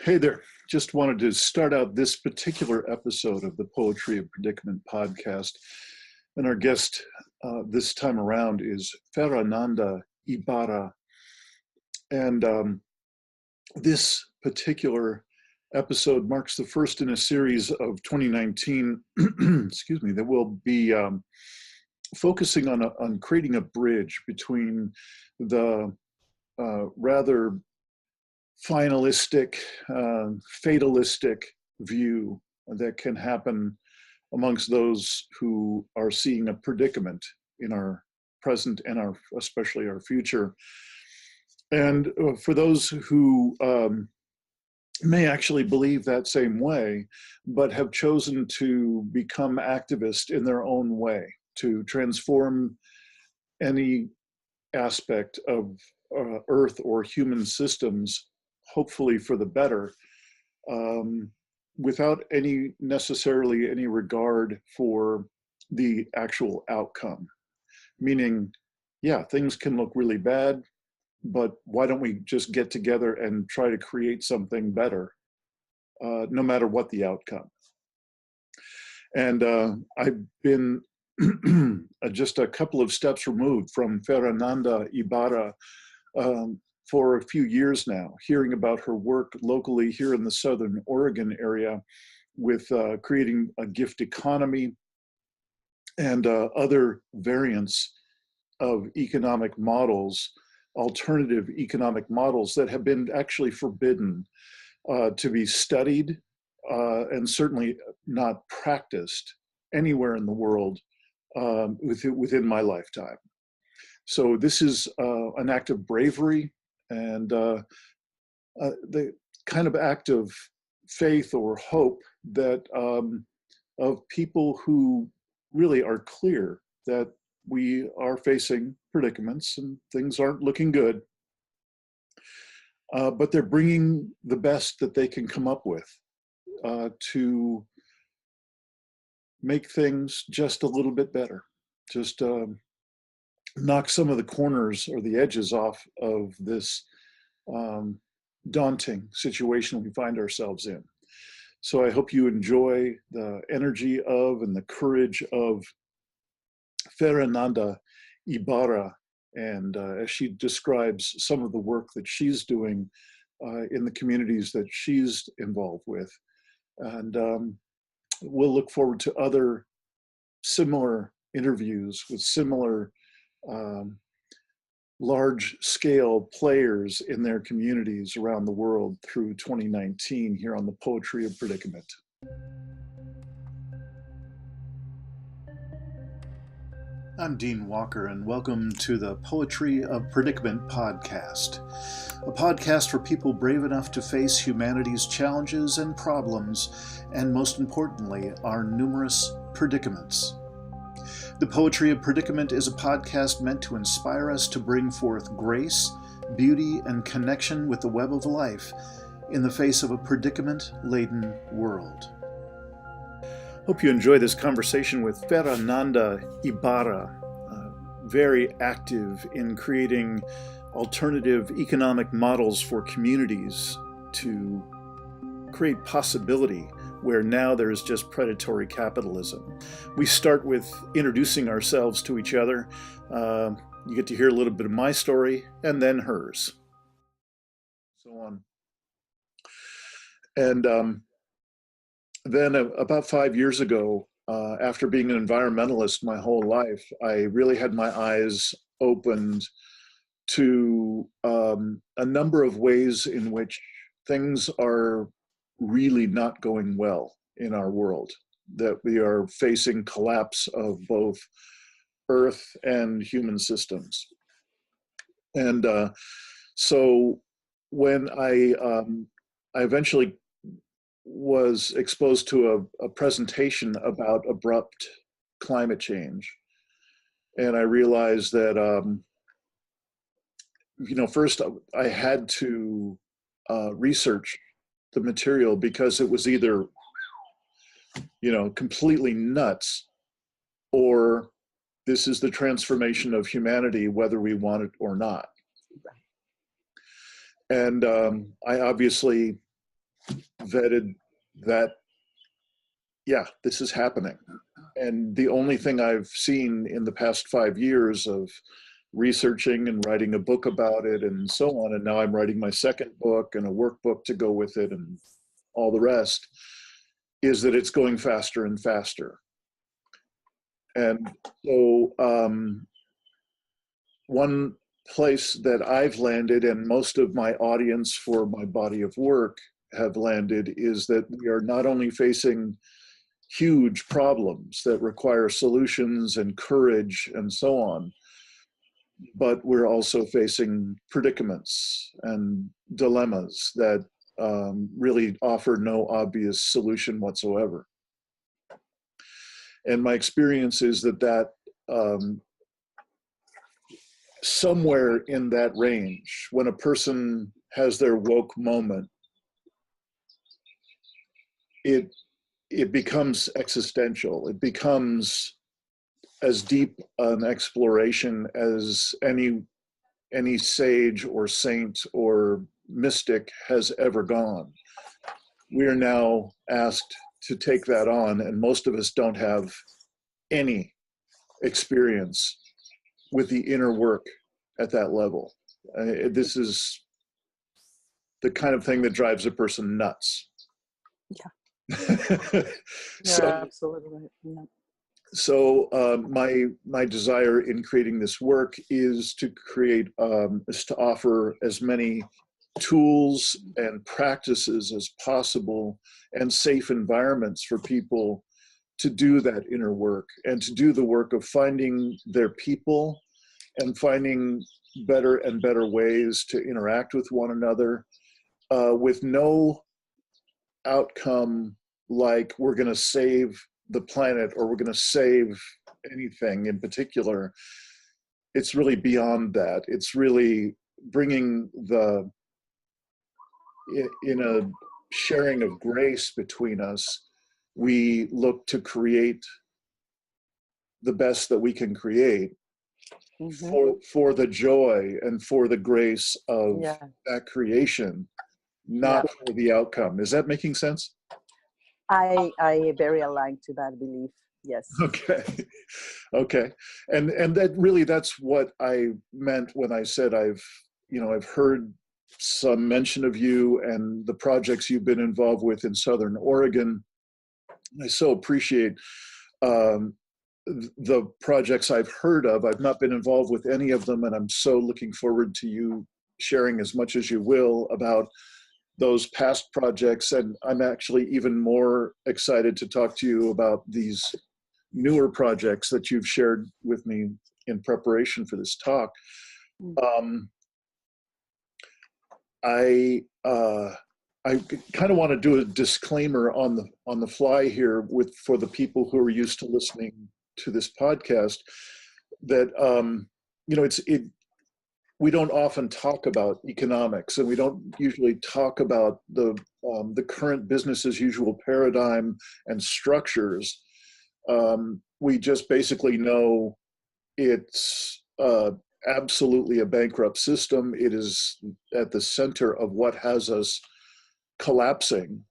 Hey there. Just wanted to start out this particular episode of the Poetry of Predicament podcast. And our guest this time around is Ferananda Ibarra. And this particular episode marks the first in a series of 2019, excuse me, that will be focusing on creating a bridge between the rather finalistic, fatalistic view that can happen amongst those who are seeing a predicament in our present and especially our future. And for those who may actually believe that same way, but have chosen to become activists in their own way, to transform any aspect of Earth or human systems, hopefully for the better, without necessarily any regard for the actual outcome. Meaning, yeah, things can look really bad, but why don't we just get together and try to create something better, no matter what the outcome. And I've been just a couple of steps removed from Ferananda Ibarra for a few years now, hearing about her work locally here in the Southern Oregon area with creating a gift economy and other variants of economic models, alternative economic models that have been actually forbidden to be studied and certainly not practiced anywhere in the world within my lifetime. So this is an act of bravery and the kind of act of faith or hope that of people who really are clear that we are facing predicaments and things aren't looking good, but they're bringing the best that they can come up with to make things just a little bit better, just knock some of the corners or the edges off of this daunting situation we find ourselves in. So I hope you enjoy the energy of and the courage of Ferananda Ibarra, and as she describes some of the work that she's doing in the communities that she's involved with. And we'll look forward to other similar interviews with similar large-scale players in their communities around the world through 2019 here on the Poetry of Predicament. I'm Dean Walker, and welcome to the Poetry of Predicament podcast, a podcast for people brave enough to face humanity's challenges and problems, and most importantly, our numerous predicaments. The Poetry of Predicament is a podcast meant to inspire us to bring forth grace, beauty, and connection with the web of life in the face of a predicament-laden world. Hope you enjoy this conversation with Ferananda Ibarra, very active in creating alternative economic models for communities to create possibility where now there is just predatory capitalism. We start with introducing ourselves to each other. You get to hear a little bit of my story and then hers. So on. And then about 5 years ago, after being an environmentalist my whole life, I really had my eyes opened to a number of ways in which things are really not going well in our world, that we are facing collapse of both Earth and human systems. And so when I eventually was exposed to a presentation about abrupt climate change, and I realized that, first I had to research the material because it was either, completely nuts, or this is the transformation of humanity, whether we want it or not. And I obviously vetted that, yeah, this is happening. And the only thing I've seen in the past 5 years of researching and writing a book about it and so on, and now I'm writing my second book and a workbook to go with it and all the rest, is that it's going faster and faster. And so one place that I've landed, and most of my audience for my body of work have landed, is that we are not only facing huge problems that require solutions and courage and so on, but we're also facing predicaments and dilemmas that really offer no obvious solution whatsoever. And my experience is that somewhere in that range, when a person has their woke moment, it becomes existential. It becomes as deep an exploration as any sage or saint or mystic has ever gone. We are now asked to take that on, and most of us don't have any experience with the inner work at that level. This is the kind of thing that drives a person nuts. Yeah. So, You're absolutely right. Yeah. So my desire in creating this work is to offer as many tools and practices as possible and safe environments for people to do that inner work and to do the work of finding their people and finding better and better ways to interact with one another with no outcome like we're going to save the planet or we're going to save anything in particular. It's really beyond that. It's really bringing in a sharing of grace between us, we look to create the best that we can create for the joy and for the grace of that creation, not for the outcome. Is that making sense? I very aligned to that belief. Yes. Okay. And that really, that's what I meant when I said I've heard some mention of you and the projects you've been involved with in Southern Oregon. I so appreciate the projects I've heard of. I've not been involved with any of them, and I'm so looking forward to you sharing as much as you will about those past projects. And I'm actually even more excited to talk to you about these newer projects that you've shared with me in preparation for this talk. I kind of want to do a disclaimer on the fly here for the people who are used to listening to this podcast, that we don't often talk about economics, and we don't usually talk about the current business as usual paradigm and structures. We just basically know it's absolutely a bankrupt system. It is at the center of what has us collapsing.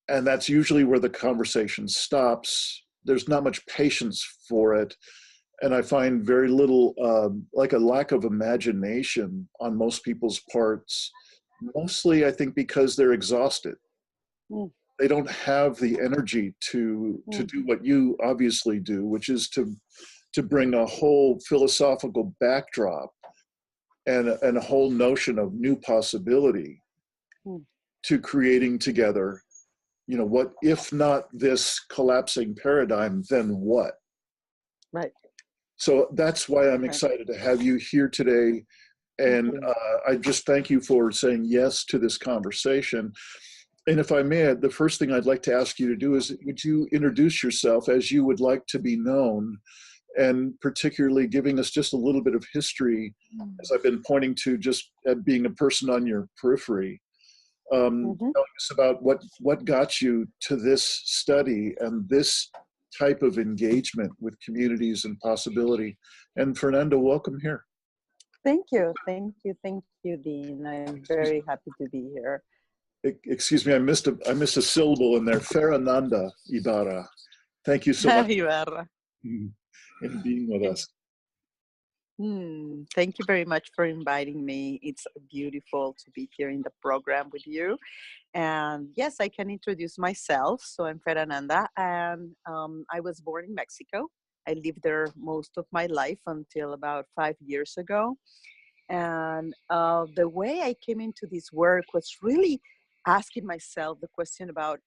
And that's usually where the conversation stops. There's not much patience for it. And I find very little, like a lack of imagination on most people's parts, mostly I think because they're exhausted. They don't have the energy to do what you obviously do, which is to bring a whole philosophical backdrop and a whole notion of new possibility to creating together, what, if not this collapsing paradigm, then what? Right. So that's why I'm excited to have you here today. And I just thank you for saying yes to this conversation. And if I may, the first thing I'd like to ask you to do is, would you introduce yourself as you would like to be known, and particularly giving us just a little bit of history, as I've been pointing to, just being a person on your periphery. Telling us about what got you to this study and this type of engagement with communities and possibility. And Fernanda, welcome here. Thank you, Dean. I'm very happy to be here. excuse me, I missed a syllable in there. Ferananda Ibarra. Thank you so much Ibarra. in being with us. Thank you very much for inviting me. It's beautiful to be here in the program with you. And yes, I can introduce myself. So I'm Ferananda, and I was born in Mexico. I lived there most of my life until about 5 years ago. And the way I came into this work was really asking myself the question about,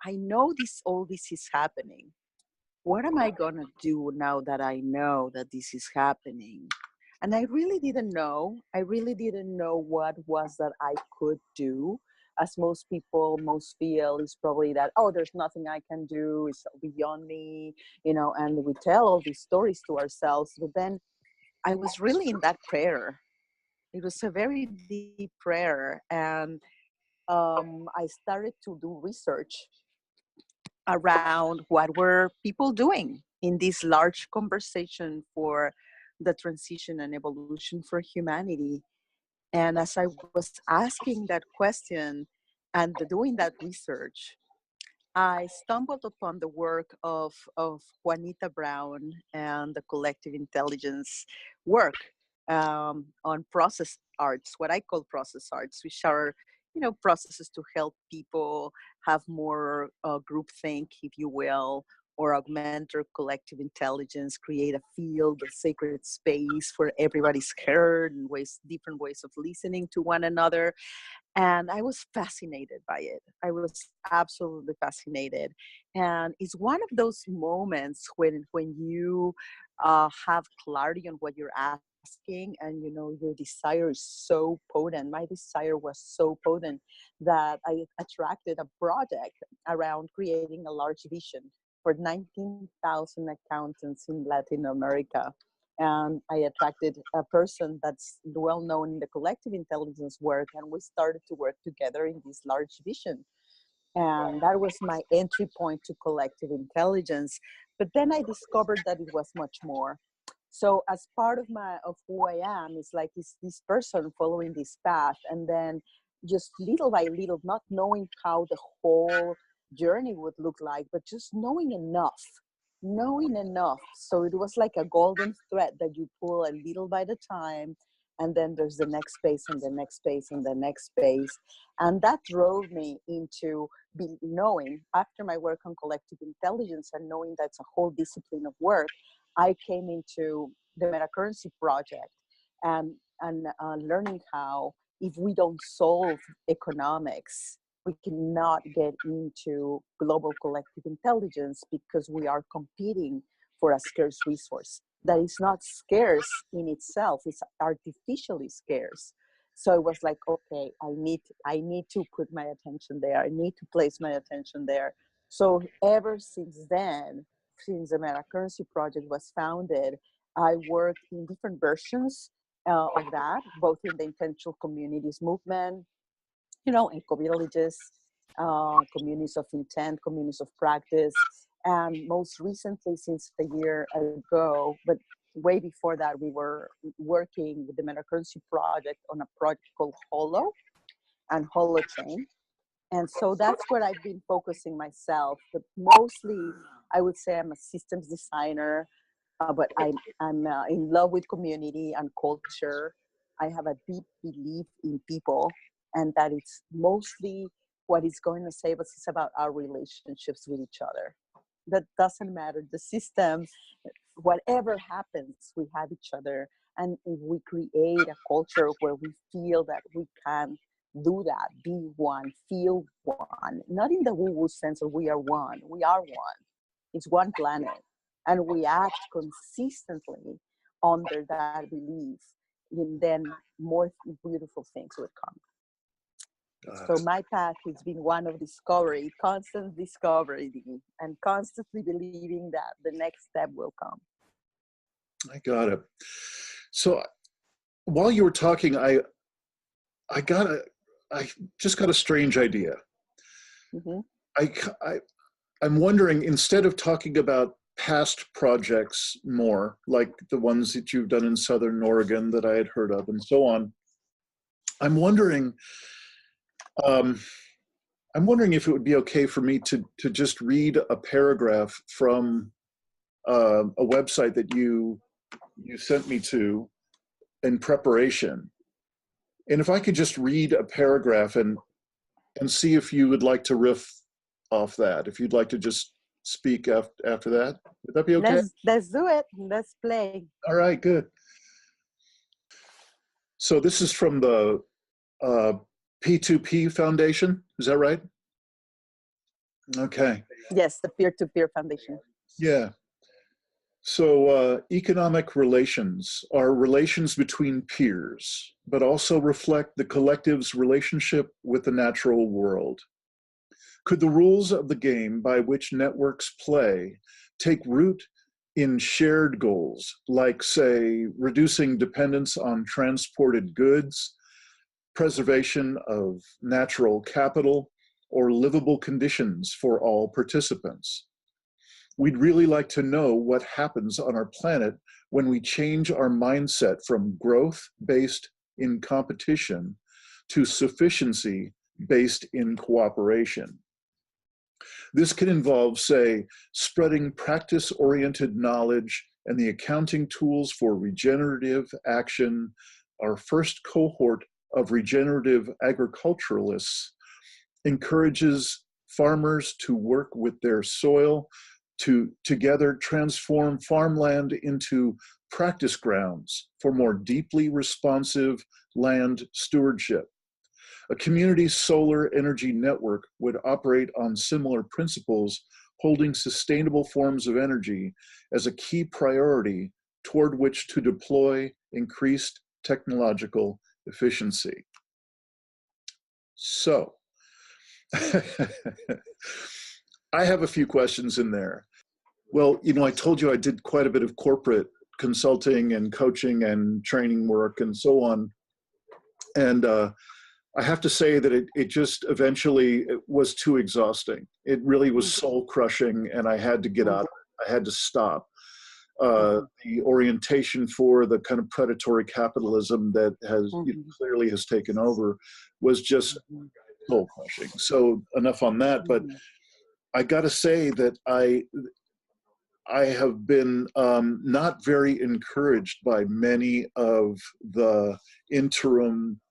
I know all this is happening. What am I going to do now that I know that this is happening? And I really didn't know. I really didn't know what was that I could do. As most people, most feel is probably that, oh, there's nothing I can do. It's beyond me, and we tell all these stories to ourselves. But then I was really in that prayer. It was a very deep prayer. And I started to do research around what were people doing in this large conversation for the transition and evolution for humanity. And as I was asking that question and doing that research, I stumbled upon the work of Juanita Brown and the collective intelligence work on process arts, what I call process arts, which are, processes to help people have more groupthink, if you will, or augment their collective intelligence, create a field, a sacred space for everybody's heard and different ways of listening to one another. And I was fascinated by it. I was absolutely fascinated. And it's one of those moments when you have clarity on what you're asking, and your desire is so potent. My desire was so potent that I attracted a project around creating a large vision for 19,000 accountants in Latin America. And I attracted a person that's well known in the collective intelligence work, and we started to work together in this large vision. And that was my entry point to collective intelligence. But then I discovered that it was much more. So as part of who I am, it's like this person following this path, and then just little by little, not knowing how the whole journey would look like, but just knowing enough. So it was like a golden thread that you pull a little by the time, and then there's the next space and the next space and the next space. And that drove me into knowing, after my work on collective intelligence and knowing that's a whole discipline of work, I came into the Metacurrency project and learning how, if we don't solve economics, we cannot get into global collective intelligence, because we are competing for a scarce resource that is not scarce in itself, it's artificially scarce. So it was like, okay, I need to put my attention there. I need to place my attention there. So ever since then, since the Metacurrency project was founded, I worked in different versions of that, both in the intentional communities movement, eco-villages, communities of intent, communities of practice, and most recently, since a year ago, but way before that, we were working with the Metacurrency project on a project called and Holochain. And so that's where I've been focusing myself. But mostly, I would say I'm a systems designer, but I'm in love with community and culture. I have a deep belief in people, and that it's mostly what is going to save us is about our relationships with each other. That doesn't matter. The system, whatever happens, we have each other. And if we create a culture where we feel that we can do that, be one, feel one, not in the woo-woo sense of we are one. It's one planet. And we act consistently under that belief, and then more beautiful things would come. So my path has been one of discovery, constant discovery, and constantly believing that the next step will come. I got it. So while you were talking, I just got a strange idea. Mm-hmm. I'm wondering, instead of talking about past projects more, like the ones that you've done in Southern Oregon that I had heard of and so on, I'm wondering, I'm wondering if it would be okay for me to just read a paragraph from a website that you sent me to in preparation. And if I could just read a paragraph and see if you would like to riff off that, if you'd like to just speak after that, would that be okay? Let's do it. Let's play. All right, good. So this is from the uh, P2P Foundation, is that right? Okay. Yes, the peer-to-peer foundation. Yeah. So economic relations are relations between peers, but also reflect the collective's relationship with the natural world. Could the rules of the game by which networks play take root in shared goals, like, say, reducing dependence on transported goods, preservation of natural capital, or livable conditions for all participants? We'd really like to know what happens on our planet when we change our mindset from growth based in competition to sufficiency based in cooperation. This can involve, say, spreading practice-oriented knowledge and the accounting tools for regenerative action. Our first cohort of regenerative agriculturalists encourages farmers to work with their soil to together transform farmland into practice grounds for more deeply responsive land stewardship. A community solar energy network would operate on similar principles, holding sustainable forms of energy as a key priority toward which to deploy increased technological efficiency. So, I have a few questions in there. Well, you know, I told you I did quite a bit of corporate consulting and coaching and training work and so on. And I have to say that it just eventually it was too exhausting. It really was soul crushing, and I had to get out of it. I had to stop. The orientation for the kind of predatory capitalism that has clearly has taken over was just soul crushing. So enough on that. But I got to say that I have been not very encouraged by many of the interim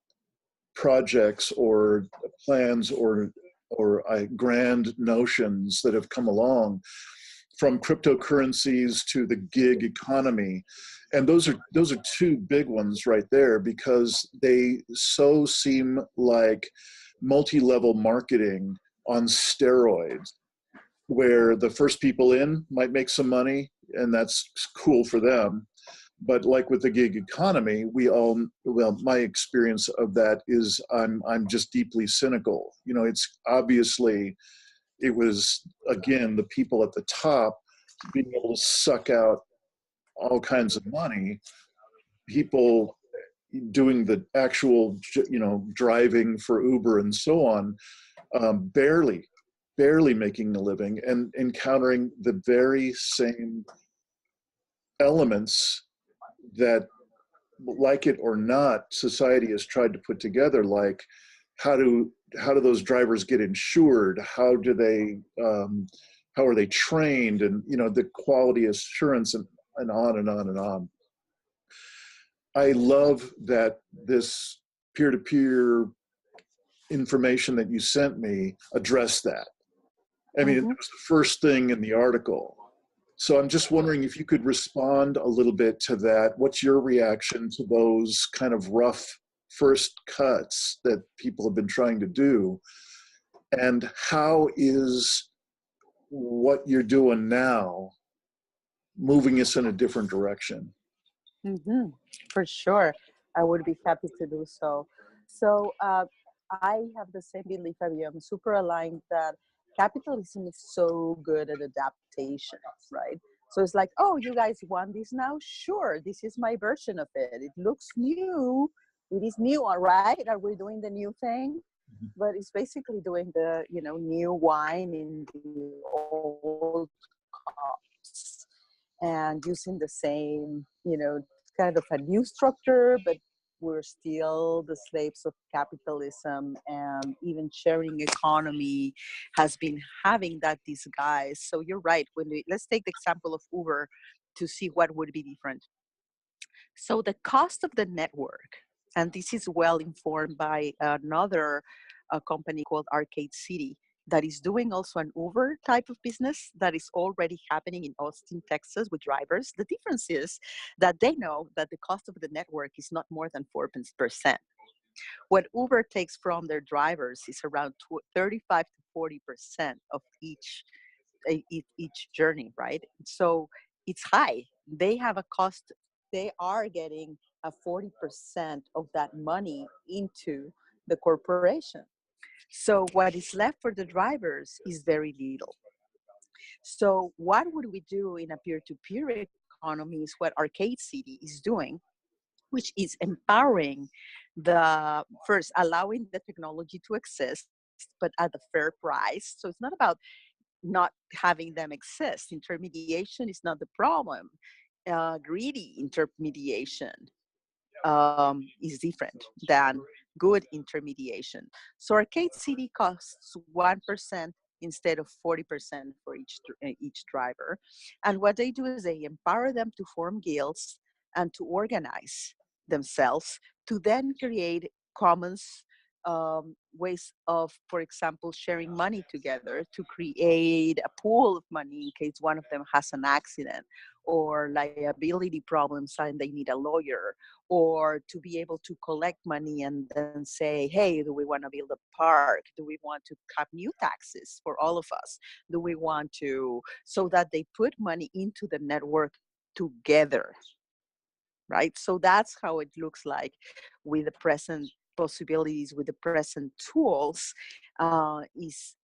projects or plans or grand notions that have come along, from cryptocurrencies to the gig economy. And those are two big ones right there, because they so seem like multi-level marketing on steroids, where the first people in might make some money and that's cool for them. But like with the gig economy, my experience of that is I'm just deeply cynical. You know, it's obviously, it was, again, the people at the top being able to suck out all kinds of money, people doing the actual, you know, driving for Uber and so on, barely making a living and encountering the very same elements that, like it or not, society has tried to put together, like how do those drivers get insured, how are they trained, and you know, the quality assurance, and on and on and on. I love that this peer-to-peer information that you sent me addressed that. I mean, it was the first thing in the article. So I'm just wondering if you could respond a little bit to that. What's your reaction to those kind of rough first cuts that people have been trying to do? And how is what you're doing now moving us in a different direction? For sure. I would be happy to do so. So I have the same belief as you. I'm super aligned that capitalism is so good at adaptation, right? So it's like, oh, you guys want this now? Sure, this is my version of it. It looks new. It is new, all right? Are we doing the new thing? But it's basically doing the, you know, new wine in the old cups and using the same, you know, kind of a new structure, but we're still the slaves of capitalism, and even sharing economy has been having that disguise. So you're right. Let's take the example of Uber to see what would be different. So the cost of the network, and this is well informed by another company called Arcade City that is doing also an Uber type of business that is already happening in Austin, Texas with drivers. The difference is that they know that the cost of the network is not more than 4%. What Uber takes from their drivers is around 35 to 40% of each journey, right? So it's high. They have a cost. They are getting a 40% of that money into the corporation. So what is left for the drivers is very little. So what would we do in a peer-to-peer economy is what Arcade City is doing, which is empowering the first, allowing the technology to exist, but at a fair price. So it's not about not having them exist. Intermediation is not the problem. Greedy intermediation is different than good intermediation. So Arcade City costs 1% instead of 40% for each driver. And what they do is they empower them to form guilds and to organize themselves to then create commons, ways of, for example, sharing money together to create a pool of money in case one of them has an accident or liability problems and they need a lawyer, or to be able to collect money and then say, hey, do we want to build a park? Do we want to have new taxes for all of us? Do we want to, so that they put money into the network together, right? So that's how it looks like with the present possibilities, with the present tools, is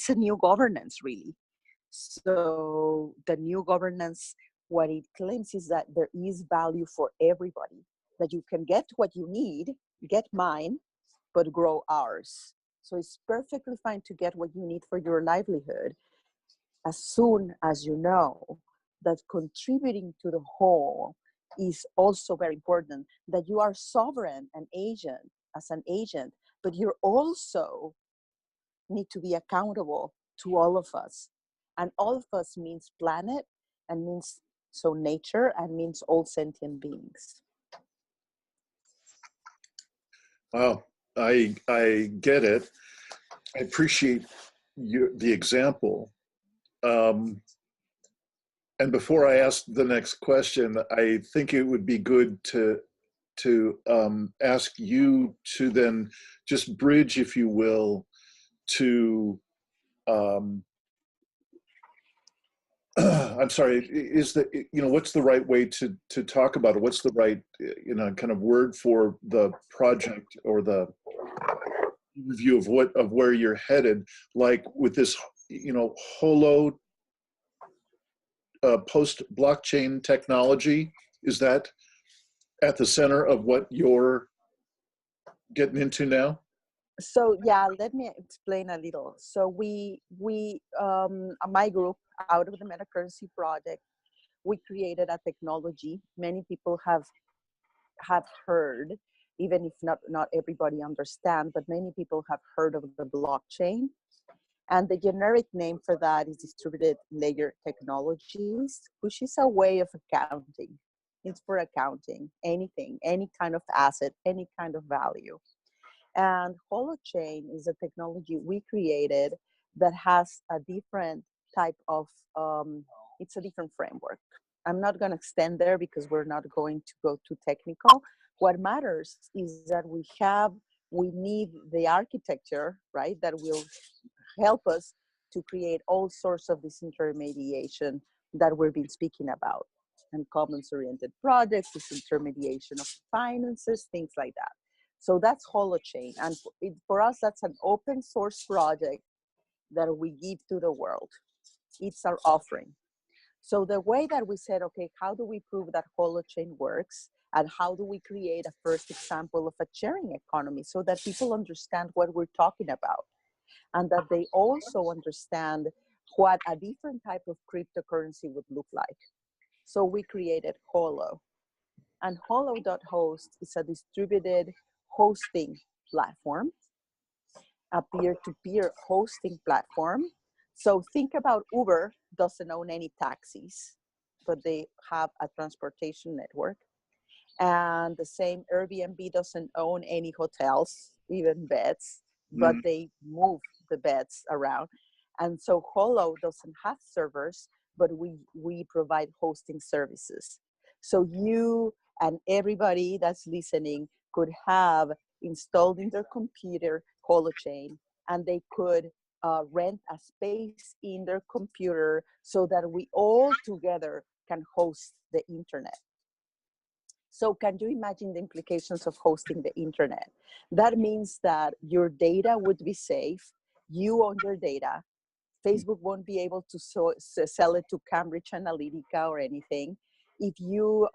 a new governance, really. So the new governance, what it claims is that there is value for everybody, that you can get what you need, get mine, but grow ours. So it's perfectly fine to get what you need for your livelihood, as soon as you know that contributing to the whole is also very important, that you are sovereign and agent as an agent, but you're also need to be accountable to all of us. And all of us means planet, and means so nature, and means all sentient beings. Wow, I get it. I appreciate the example. Um, and before I ask the next question, I think it would be good to ask you to then just bridge, if you will, to I'm sorry, is the, what's the right way to talk about it? What's the right, kind of word for the project or the review of where you're headed, like with this, holo post blockchain technology? Is that at the center of what you're getting into now? So yeah, let me explain a little. So my group, out of the metacurrency project, we created a technology. Many people have heard, even if not everybody understand, but many people have heard of the blockchain. And the generic name for that is distributed ledger technologies, which is a way of accounting. It's for accounting anything, any kind of asset, any kind of value. And Holochain is a technology we created that has a different type of, it's a different framework. I'm not going to extend there because we're not going to go too technical. What matters is that we need the architecture, right, that will help us to create all sorts of disintermediation that we've been speaking about, and commons-oriented projects, disintermediation of finances, things like that. So that's Holochain. And for us, that's an open source project that we give to the world. It's our offering. So the way that we said, okay, how do we prove that Holochain works? And how do we create a first example of a sharing economy so that people understand what we're talking about? And that they also understand what a different type of cryptocurrency would look like. So we created Holo. And Holo.host is a distributed hosting platform, a peer-to-peer hosting platform. So think about Uber doesn't own any taxis, but they have a transportation network. And the same Airbnb doesn't own any hotels, even beds, but Mm, they move the beds around. And so Holo doesn't have servers, but we provide hosting services. So you and everybody that's listening could have installed in their computer Holochain, and they could rent a space in their computer so that we all together can host the internet. So can you imagine the implications of hosting the internet? That means that your data would be safe. You own your data. Facebook won't be able to sell it to Cambridge Analytica or anything. If you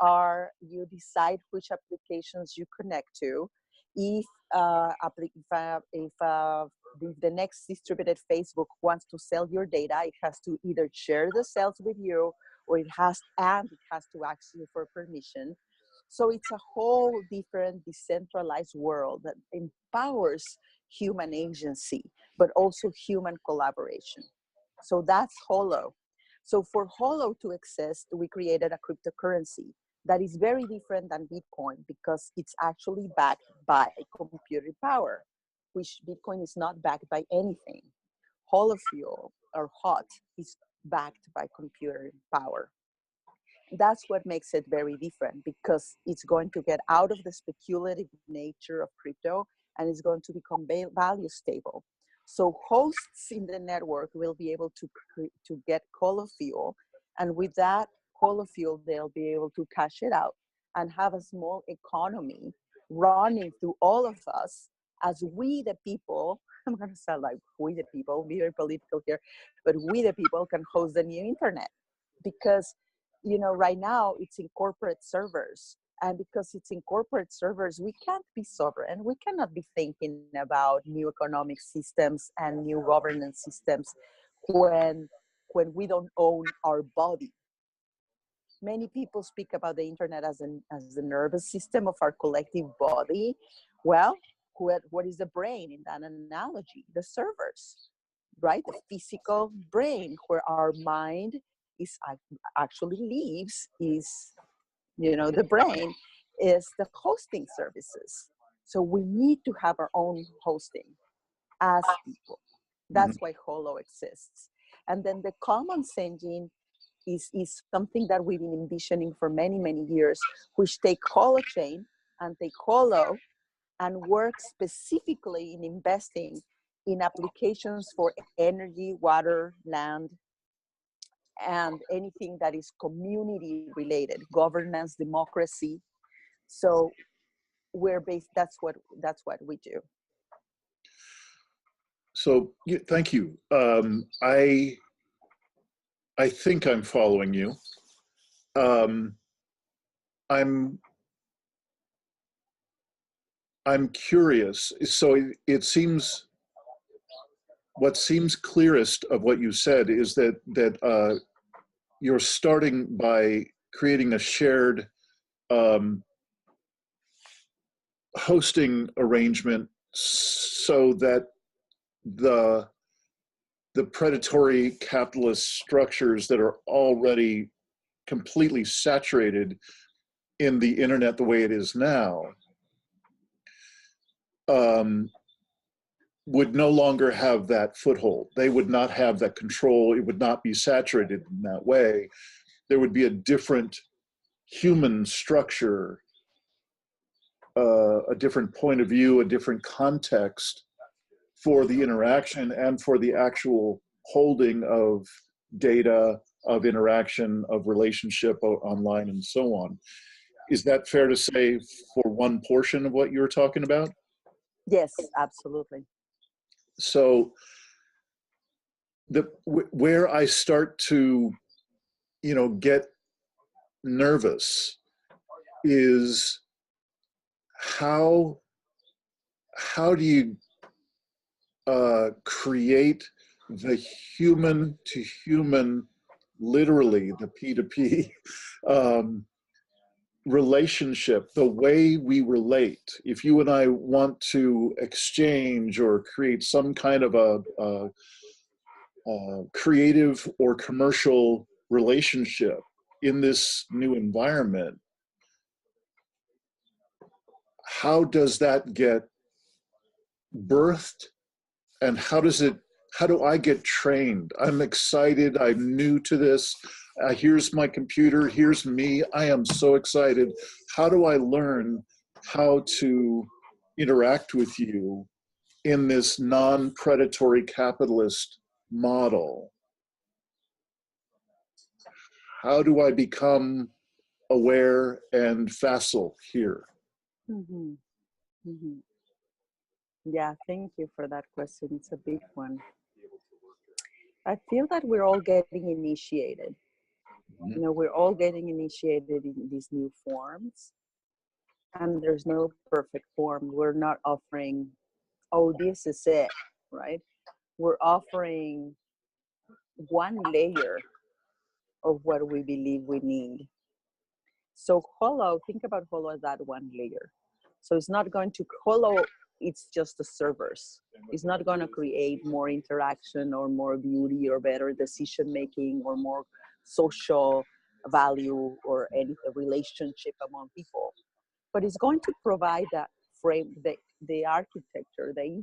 decide which applications you connect to. If if the next distributed Facebook wants to sell your data, it has to either share the sales with you, or it has to ask you for permission. So it's a whole different decentralized world that empowers human agency, but also human collaboration. So that's Holo. So for Holo to exist, we created a cryptocurrency that is very different than Bitcoin because it's actually backed by computer power, which Bitcoin is not backed by anything. Holofuel or HOT is backed by computer power. That's what makes it very different because it's going to get out of the speculative nature of crypto and it's going to become value stable. So hosts in the network will be able to get Holofuel, and with that Holofuel, they'll be able to cash it out and have a small economy running through all of us as we the people. I'm going to sound like we the people, be very political here, but we the people can host the new internet because right now it's in corporate servers. And because it's in corporate servers, we can't be sovereign. We cannot be thinking about new economic systems and new governance systems when we don't own our body. Many people speak about the internet as the nervous system of our collective body. Well, what is the brain in that analogy? The servers, right? The physical brain where our mind is actually lives is, the brain is the hosting services. So we need to have our own hosting as people. mhm. That's why Holo exists. And then the commons engine is something that we've been envisioning for many, many years, which take Holochain and take Holo and work specifically in investing in applications for energy, water, land, and anything that is community related, governance, democracy. So we're based, that's what we do. So thank you. I think I'm following you. Um, I'm curious. So it seems what seems clearest of what you said is that you're starting by creating a shared um, hosting arrangement so that the predatory capitalist structures that are already completely saturated in the internet the way it is now um, would no longer have that foothold. They would not have that control. It would not be saturated in that way. There would be a different human structure, a different point of view, a different context for the interaction and for the actual holding of data, of interaction, of relationship online, and so on. Is that fair to say for one portion of what you're talking about? Yes, absolutely. So where I start to, get nervous is how do you create the human to human, literally the P2P, relationship, the way we relate, if you and I want to exchange or create some kind of a creative or commercial relationship in this new environment, how does that get birthed, and how do I get trained? I'm excited. I'm new to this. Here's my computer. Here's me. I am so excited. How do I learn how to interact with you in this non-predatory capitalist model? How do I become aware and facile here? Mm-hmm. Mm-hmm. Yeah, thank you for that question. It's a big one. I feel that we're all getting initiated. You know, we're all getting initiated in these new forms, and there's no perfect form. We're not offering, oh, this is it, right? We're offering one layer of what we believe we need. So Holo, think about Holo as that one layer. So it's not going to, Holo, it's just the servers. It's not going to create more interaction or more beauty or better decision making or more social value or any relationship among people. But it's going to provide that frame, the architecture, the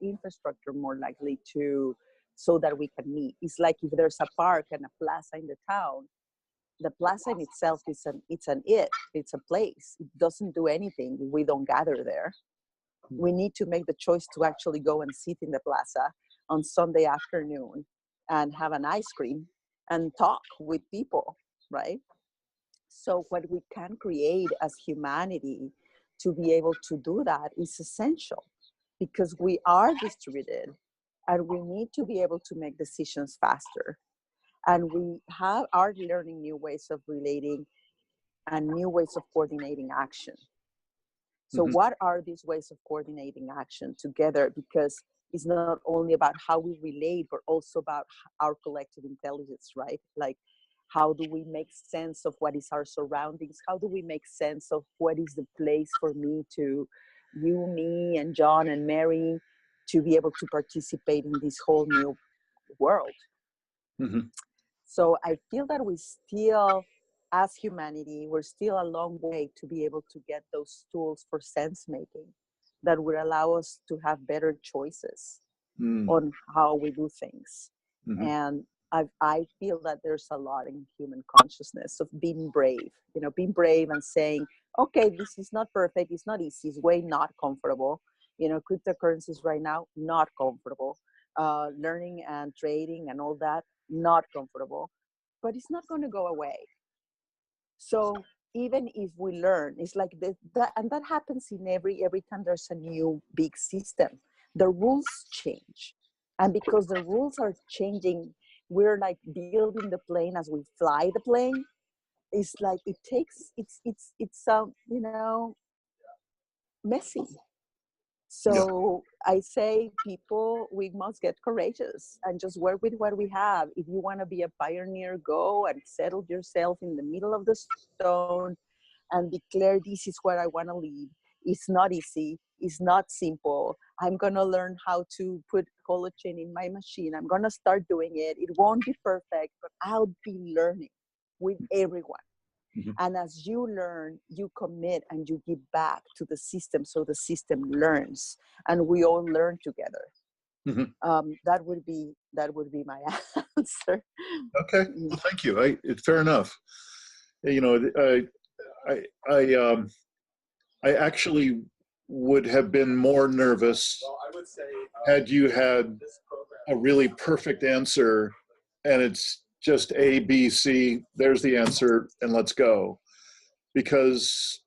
infrastructure more likely to, so that we can meet. It's like if there's a park and a plaza in the town, the plaza in itself is it's a place. It doesn't do anything if we don't gather there. We need to make the choice to actually go and sit in the plaza on Sunday afternoon and have an ice cream and talk with people, right? So what we can create as humanity to be able to do that is essential, because we are distributed and we need to be able to make decisions faster. And we are learning new ways of relating and new ways of coordinating action. So what are these ways of coordinating action together? Because it's not only about how we relate, but also about our collective intelligence, right? Like, how do we make sense of what is our surroundings? How do we make sense of what is the place for me to, you, me, and John and Mary, to be able to participate in this whole new world? Mm-hmm. So I feel that we still, as humanity, we're still a long way to be able to get those tools for sense making that would allow us to have better choices on how we do things. And I feel that there's a lot in human consciousness of being brave, being brave and saying, okay, this is not perfect. It's not easy. It's way not comfortable. Cryptocurrencies right now, not comfortable. Learning and trading and all that, not comfortable, but it's not going to go away. So even if we learn, it's like that, and that happens in every time there's a new big system, the rules change. And because the rules are changing, we're like building the plane as we fly the plane. It's like it's messy. So I say, people, we must get courageous and just work with what we have. If you want to be a pioneer, go and settle yourself in the middle of the stone and declare, this is where I want to lead. It's not easy. It's not simple. I'm going to learn how to put Holochain in my machine. I'm going to start doing it. It won't be perfect, but I'll be learning with everyone. And as you learn, you commit and you give back to the system, so the system learns and we all learn together. That would be my answer. Okay, well, thank you. It's fair enough. I actually would have been more nervous had you had a really perfect answer and it's just A, B, C, there's the answer, and let's go. Because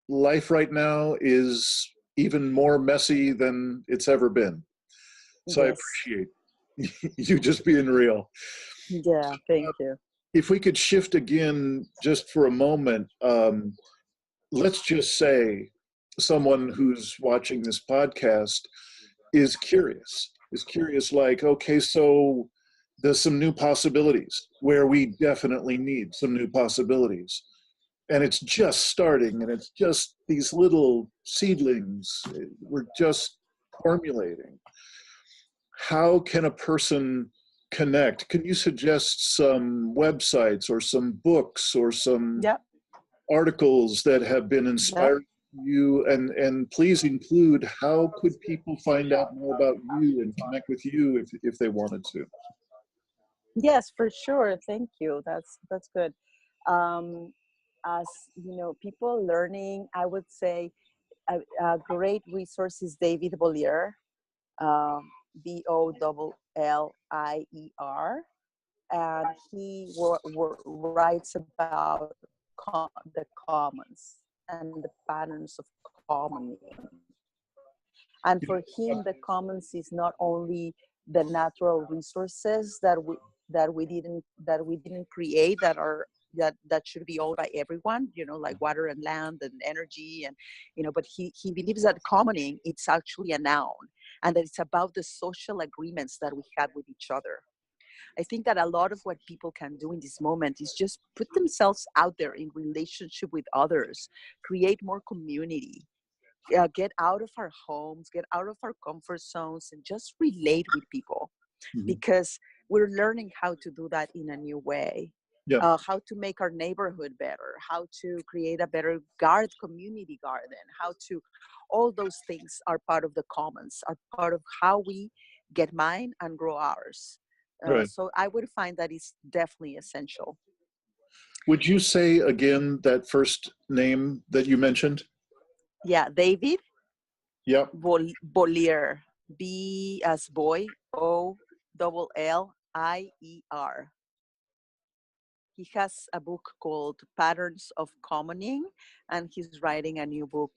life right now is even more messy than it's ever been. So yes. I appreciate you just being real. Yeah, thank you. If we could shift again just for a moment, let's just say someone who's watching this podcast is curious like, okay, so there's some new possibilities where we definitely need some new possibilities. and it's just starting, and it's just these little seedlings. We're just formulating. How can a person connect? Can you suggest some websites or some books or some Yeah, articles that have been yeah. inspired you? And please include, how could people find out more about you and connect with you if they wanted to? Yes, for sure. Thank you. That's good. Um, as you know, people learning, I would say a great resource is David Bollier, um, Bollier, and he writes about the commons and the patterns of commoning. And for him, the commons is not only the natural resources that we didn't create, that should be owned by everyone, like water and land and energy, and but he believes that commoning, it's actually a noun, and that it's about the social agreements that we have with each other. I think that a lot of what people can do in this moment is just put themselves out there in relationship with others, create more community, get out of our homes, get out of our comfort zones, and just relate with people, Mhm. because we're learning how to do that in a new way. Yeah, How to make our neighborhood better, how to create a better community garden, how to, all those things are part of the commons, are part of how we get mine and grow ours. right. So I would find that is definitely essential. Would you say again that first name that you mentioned? Yeah, David Yep. Bollier, B as boy, Ollier. He has a book called Patterns of Commoning, and he's writing a new book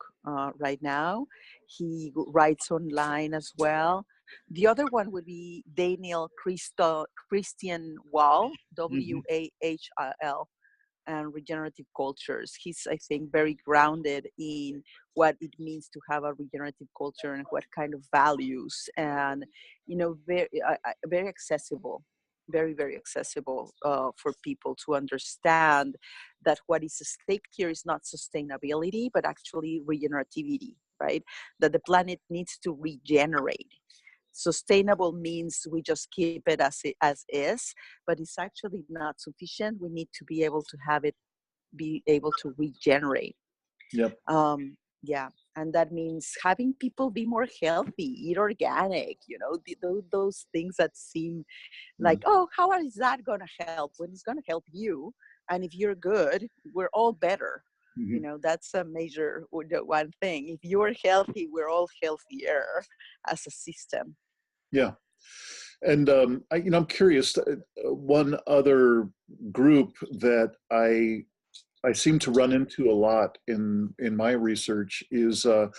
right now. He writes online as well. The other one would be Christian Wahl, Hmm. Wahl, and regenerative cultures. He's, I think, very grounded in what it means to have a regenerative culture and what kind of values, and very accessible, very very accessible for people to understand that what is at stake here is not sustainability, but actually regenerativity, right? That the planet needs to regenerate. Sustainable means we just keep it as is, but it's actually not sufficient. We need to be able to have it be able to regenerate. Yep. Yeah, and that means having people be more healthy, eat organic, those things that seem like, Mhm. oh, how is that going to help, when it's going to help you? And if you're good, we're all better. Mhm. That's a major one thing. If you're healthy, we're all healthier as a system. Yeah. And I'm curious. One other group that I seem to run into a lot in my research is the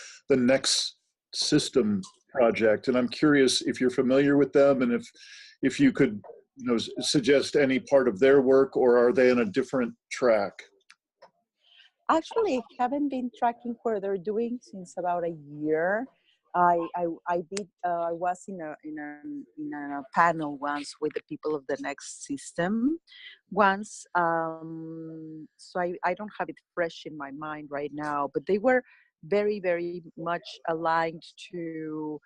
Next System project, and I'm curious if you're familiar with them, and if you could, suggest any part of their work, or are they on a different track? Actually, I haven't been tracking what they're doing since about a year. I was in a panel once with the people of the Next System once. So I don't have it fresh in my mind right now, but they were very, very much aligned to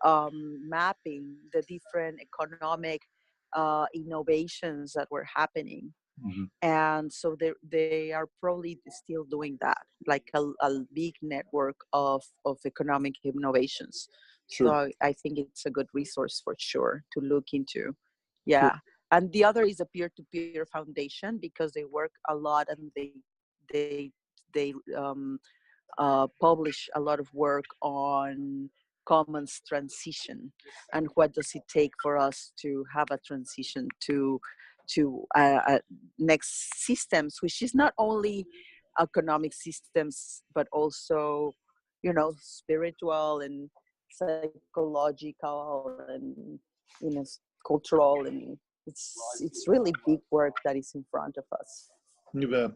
mapping the different economic innovations that were happening, Mhm. and so they are probably still doing that, like a big network of economic innovations. So Sure. I think it's a good resource for sure to look into. Cool. Yeah, and the other is a peer-to-peer foundation, because they work a lot, and they publish a lot of work on commons transition, and what does it take for us to have a transition to next systems, which is not only economic systems, but also spiritual and psychological and cultural, and it's really big work that is in front of us. You bet.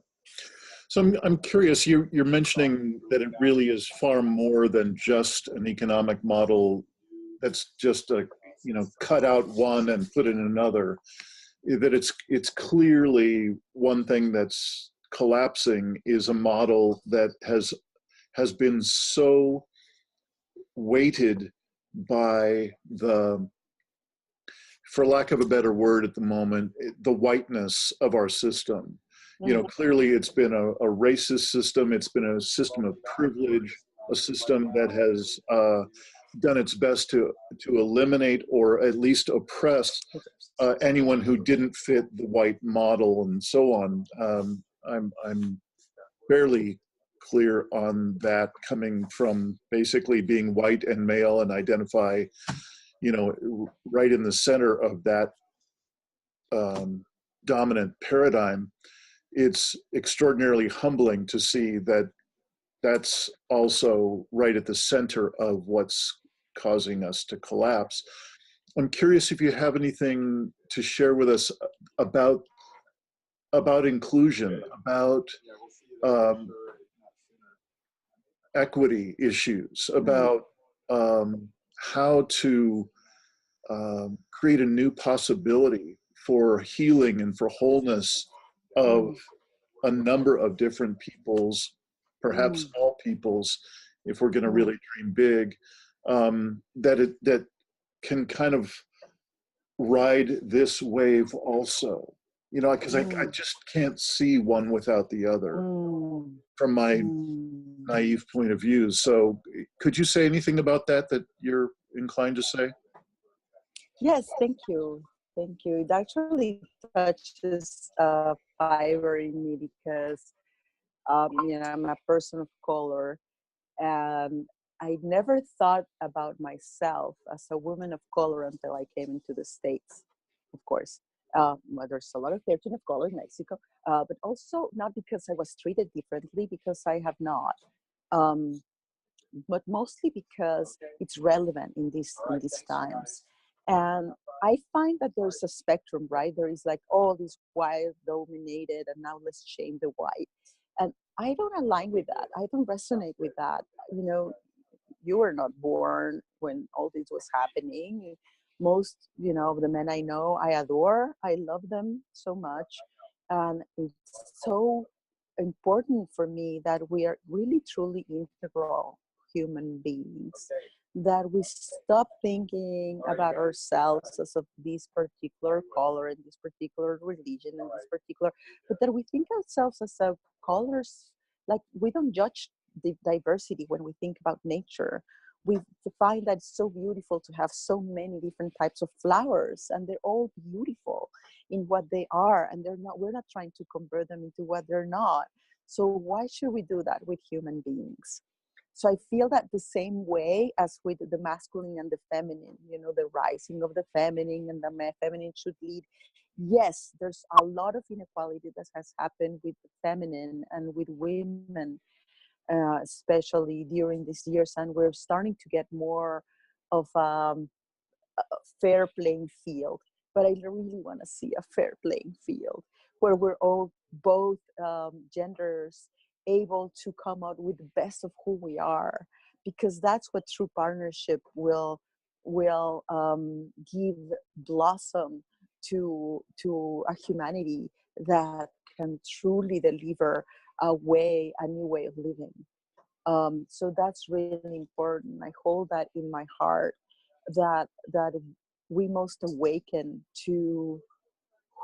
So I'm curious, you're mentioning that it really is far more than just an economic model that's just cut out one and put in another. That it's clearly one thing that's collapsing is a model that has been so weighted by the, for lack of a better word at the moment, the whiteness of our system. You know, clearly it's been a racist system. It's been a system of privilege, a system that has done its best to eliminate or at least oppress anyone who didn't fit the white model and so on. I'm fairly clear on that, coming from basically being white and male and identify, you know, right in the center of that dominant paradigm. It's extraordinarily humbling to see that that's also right at the center of what's causing us to collapse. I'm curious if you have anything to share with us about inclusion, about equity issues, about how to create a new possibility for healing and for wholeness of a number of different peoples, perhaps all peoples, if we're going to really dream big, that can kind of ride this wave also. You know, because I just can't see one without the other from my naive point of view. So could you say anything about that you're inclined to say? Yes, thank you. Thank you. It actually touches fiber in me because, you know, I'm a person of color, and I never thought about myself as a woman of color until I came into the States, of course. Well, there's a lot of people of color in Mexico, but also not because I was treated differently, because I have not. Um, but mostly because it's relevant in these times. And I find that there's a spectrum, right? There is like, oh, this white dominated, and now let's shame the white. And I don't align with that. I don't resonate with that. You know, you were not born when all this was happening. Most, you know, of the men I know, I adore. I love them so much. And it's so important for me that we are really truly integral human beings, that we stop thinking about ourselves as of this particular color and this particular religion and this particular, but that we think ourselves as a colors. Like, we don't judge the diversity when we think about nature. We find that it's so beautiful to have so many different types of flowers, and they're all beautiful in what they are, and we're not trying to convert them into what they're not. So why should we do that with human beings? So I feel that the same way as with the masculine and the feminine, you know, the rising of the feminine and the feminine should lead. Yes, there's a lot of inequality that has happened with the feminine and with women, especially during these years, and we're starting to get more of a fair playing field. But I really want to see a fair playing field where we're all, both genders, able to come out with the best of who we are, because that's what true partnership will give blossom to a humanity that can truly deliver a new way of living. So that's really important. I hold that in my heart, that we must awaken to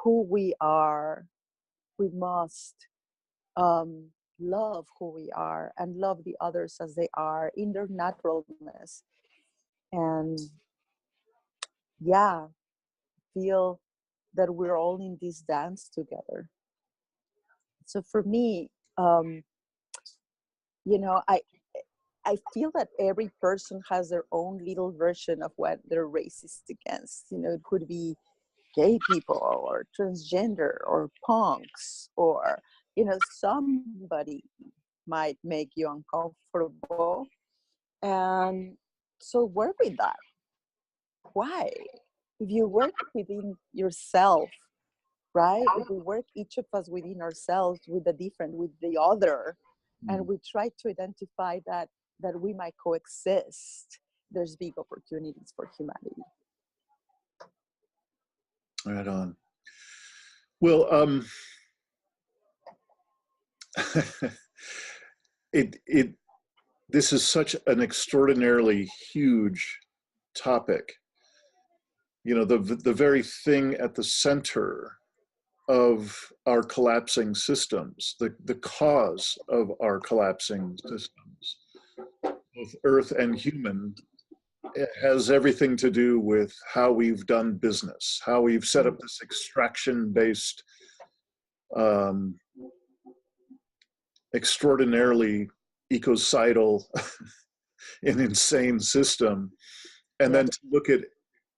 who we are. We must love who we are and love the others as they are in their naturalness. And yeah, feel that we're all in this dance together. So for me, you know, I feel that every person has their own little version of what they're racist against. You know, it could be gay people or transgender or punks, or, you know, somebody might make you uncomfortable. And so work with that. Why? If you work within yourself, right? If we work, each of us, within ourselves, with the different, with the other, and we try to identify that we might coexist, there's big opportunities for humanity. Right on. Well, it this is such an extraordinarily huge topic. You know, the very thing at the center of our collapsing systems, the cause of our collapsing systems, both earth and human, it has everything to do with how we've done business, how we've set up this extraction-based, um, extraordinarily ecocidal and insane system, and Yeah. then to look at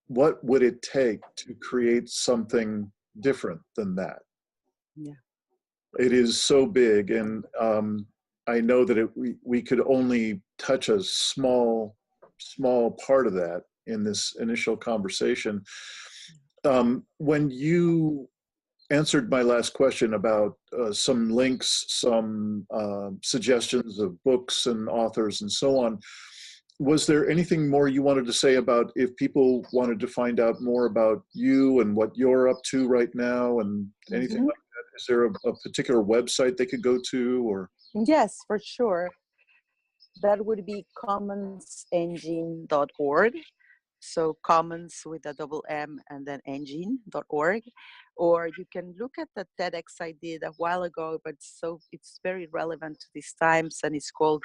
what would it take to create something different than that. Yeah. It is so big, and I know that we could only touch a small part of that in this initial conversation. When you answered my last question about some links, some suggestions of books and authors and so on, was there anything more you wanted to say about if people wanted to find out more about you and what you're up to right now and anything Mhm. like that? Is there a particular website they could go to, or? Yes, for sure. That would be commonsengine.org. So commons with a double M and then engine.org. Or you can look at the TEDx I did a while ago, but it's very relevant to these times, and it's called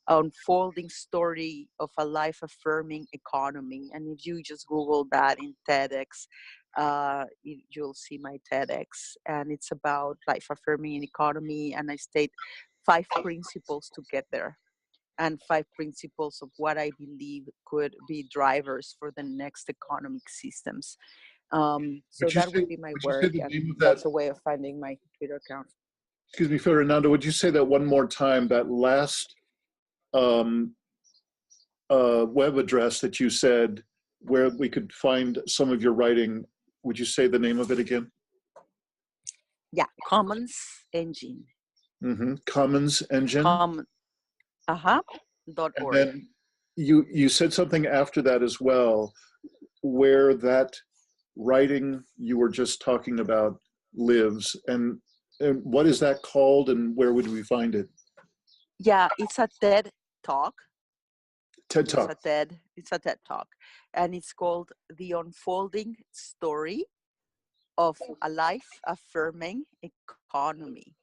Unfolding Story of a Life-Affirming Economy. And if you just Google that in TEDx, you'll see my TEDx. And it's about life-affirming economy, and I state 5 principles to get there, and 5 principles of what I believe could be drivers for the next economic systems. So that would be my Would you say work, the and name of that? that's a way of finding my Twitter account. Excuse me, Ferananda, would you say that one more time? That last um, web address that you said, where we could find some of your writing. Would you say the name of it again? Yeah, Commons Engine. Commons Engine. Com, uh-huh, And .org. then you said something after that as well, where that writing you were just talking about lives, and what is that called, and where would we find it? Yeah, it's a TED Talk. TED It's Talk. a TED Talk, and it's called The Unfolding Story of a Life-Affirming Economy.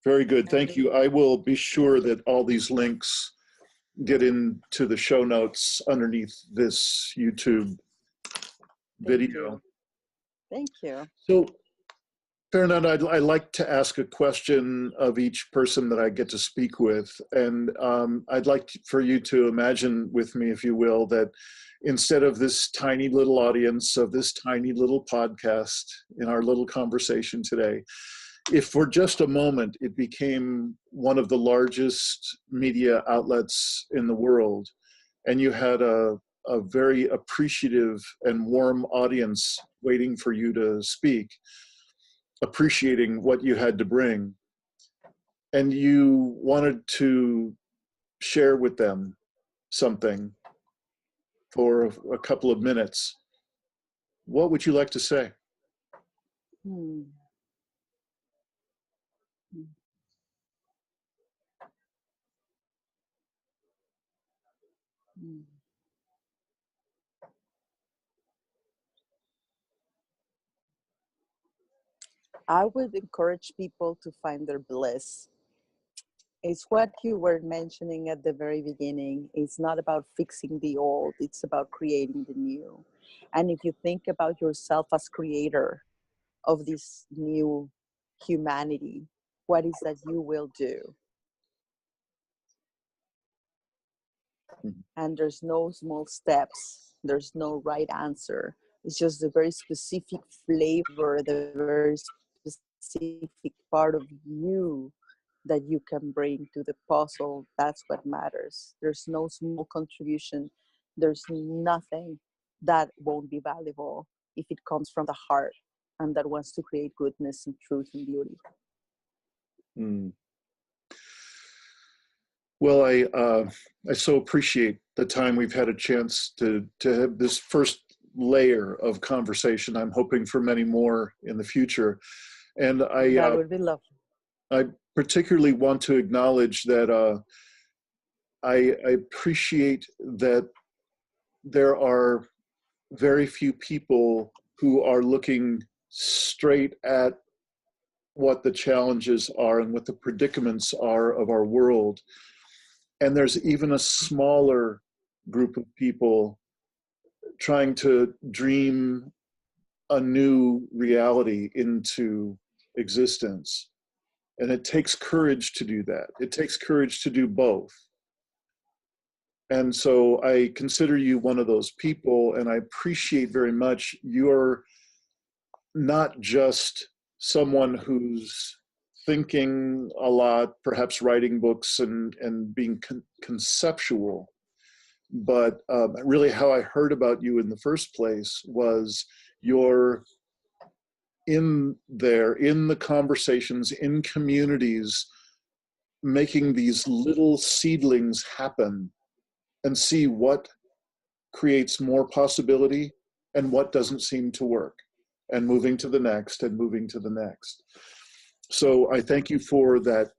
Very good. And Thank you. I will be sure that all these links get into the show notes underneath this YouTube thank video. you. Thank you. So, Fernando, I'd like to ask a question of each person that I get to speak with. And I'd like for you to imagine with me, if you will, that instead of this tiny little audience of this tiny little podcast in our little conversation today, if for just a moment it became one of the largest media outlets in the world, and you had a very appreciative and warm audience waiting for you to speak, appreciating what you had to bring, and you wanted to share with them something for a couple of minutes, what would you like to say? Hmm. Hmm. I would encourage people to find their bliss. It's what you were mentioning at the very beginning. It's not about fixing the old, it's about creating the new. And if you think about yourself as creator of this new humanity, what is that you will do? And there's no small steps, there's no right answer. It's just the very specific flavor, the very specific part of you that you can bring to the puzzle. That's what matters. There's no small contribution, there's nothing that won't be valuable if it comes from the heart and that wants to create goodness and truth and beauty. Mm. Well, I so appreciate the time we've had a chance to have this first layer of conversation. I'm hoping for many more in the future. And That would be lovely. I particularly want to acknowledge that I appreciate that there are very few people who are looking straight at what the challenges are and what the predicaments are of our world. And there's even a smaller group of people trying to dream a new reality into existence. And it takes courage to do that. It takes courage to do both. And so I consider you one of those people, and I appreciate very much you're not just someone who's thinking a lot, perhaps writing books and being conceptual, but really how I heard about you in the first place was you're in there, in the conversations, in communities, making these little seedlings happen and see what creates more possibility and what doesn't seem to work, and moving to the next and moving to the next. So I thank you for that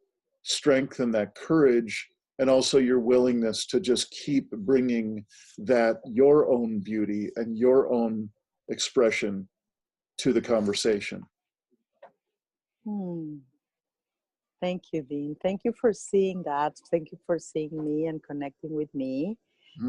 strength and that courage, and also your willingness to just keep bringing that your own beauty and your own expression to the conversation. Thank you, Dean. Thank you for seeing that. Thank you for seeing me and connecting with me.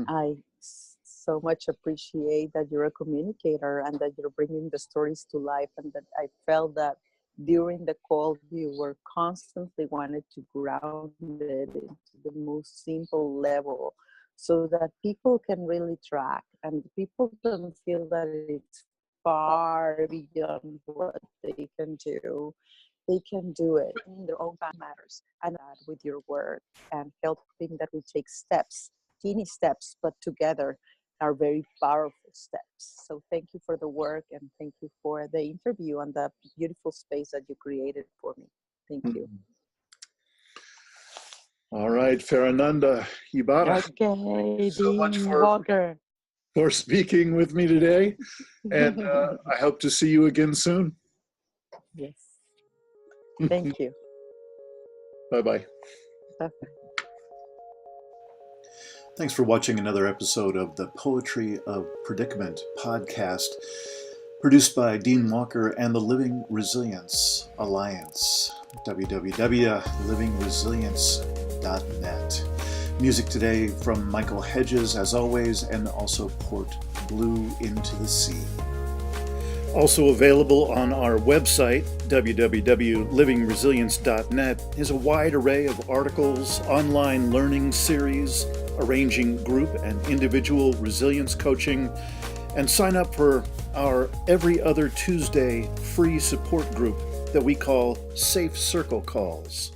I so much appreciate that you're a communicator and that you're bringing the stories to life, and that I felt that during the call you were constantly wanted to ground it into the most simple level so that people can really track and people don't feel that it's far beyond what they can do. They can do it in their own matters, and that with your work and helping that we take steps, teeny steps, but together are very powerful steps. So thank you for the work, and thank you for the interview and the beautiful space that you created for me. Thank you. All right, Ferananda Ibarra. Okay, so Dean much Walker. for speaking with me today, and I hope to see you again soon. Yes. Thank you. Bye-bye. Bye-bye. Thanks for watching another episode of the Poetry of Predicament podcast, produced by Dean Walker and the Living Resilience Alliance, www.livingresilience.net. Music today from Michael Hedges, as always, and also Port Blue Into the Sea. Also available on our website, www.livingresilience.net, is a wide array of articles, online learning series, arranging group and individual resilience coaching, and sign up for our every other Tuesday free support group that we call Safe Circle Calls.